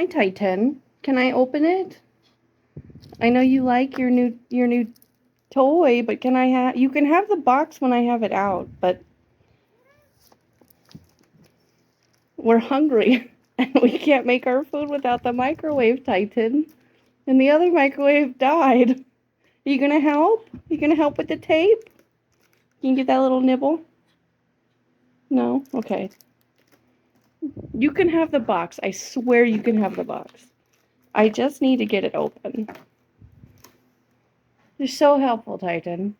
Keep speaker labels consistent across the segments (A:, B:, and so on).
A: Hi, Titan. Can I open it? I know you like your new toy, but can I have? You can have the box when I have it out, but we're hungry and we can't make our food without the microwave, Titan. And the other microwave died. Are you gonna help? You gonna help with the tape? Can you get that little nibble? No? Okay. You can have the box. I swear you can have the box. I just need to get it open. You're so helpful, Titan.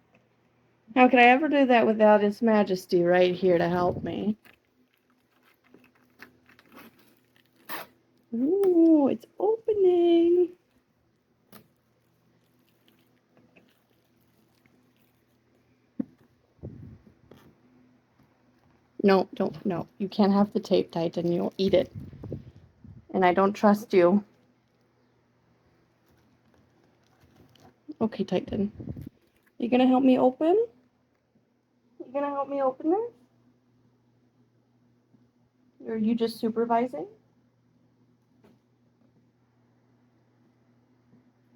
A: How could I ever do that without His Majesty right here to help me? Ooh, it's opening. No, don't, no. You can't have the tape, Titan. You'll eat it. And I don't trust you. Okay, Titan. You gonna help me open? You gonna help me open this? Or are you just supervising?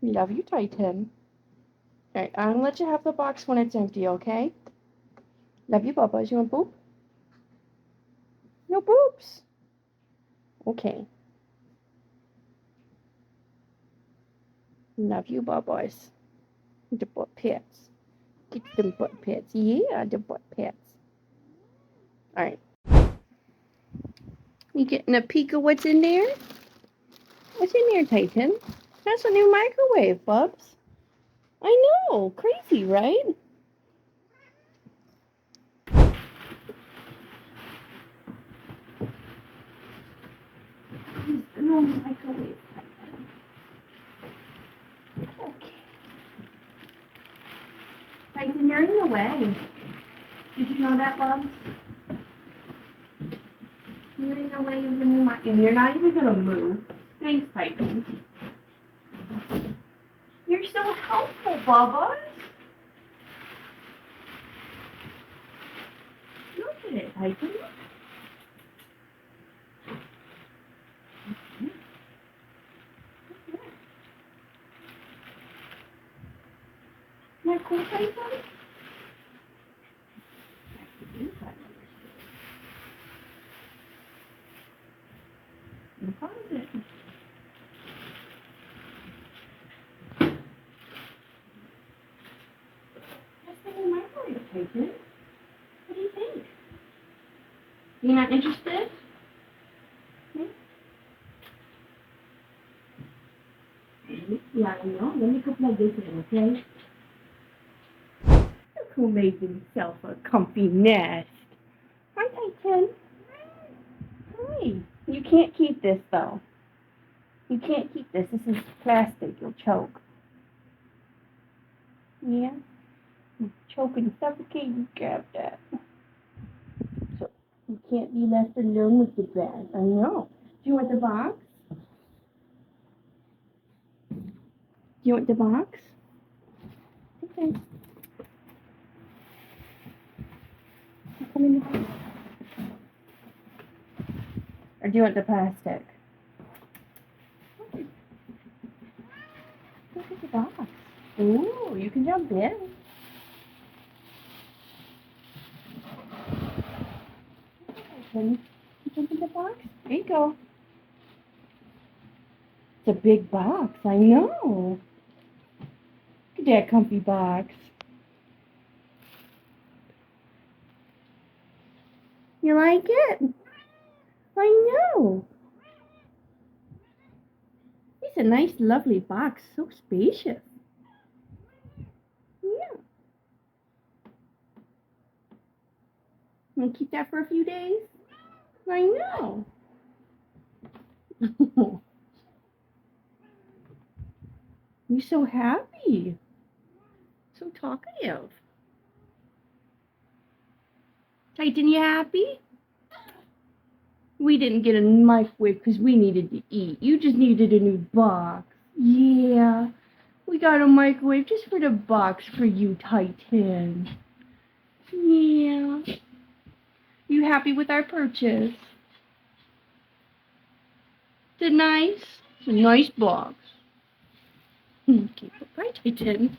A: Love you, Titan. Alright, I'm gonna let you have the box when it's empty, okay? Love you, Bubba. You want boop? No boops. Okay. Love you, Bubba's. The butt pets. Get them butt pets. Yeah, the butt pets. Alright. You getting a peek of what's in there? What's in there, Titan? That's a new microwave, Bubs. I know. Crazy, right? No microwave. Okay. Titan, you're in the way. Did you know that, Bubs? You're in the way of the new microwave. And you're not even going to move. Thanks, Titan. You're so helpful, Bubba. Look at it, Titan. Isn't that cool, Titan? What is it? That's the new microwave, Titan. What do you think? You're not interested? Yeah, I know. Let me go plug this in, okay? Look who made himself a comfy nest. Hi, Titan. Hi. You can't keep this, though. You can't keep this. This is plastic. You'll choke. Yeah? You choke and suffocate. You grab that. So, you can't be left alone with the bag. I know. Do you want the box? Do you want the box? Okay. Come in the box. Or do you want the plastic? Look at the box. Ooh, you can jump in. Can you jump in the box? There you go. It's a big box. I know. Look at that comfy box. You like it? I know. It's a nice, lovely box. So spacious. Yeah. Want to keep that for a few days? I know. You're so happy. So talkative. Titan, you happy? We didn't get a microwave because we needed to eat. You just needed a new box. Yeah. We got a microwave just for the box for you, Titan. Yeah. You happy with our purchase? The nice box. Keep it right, Titan.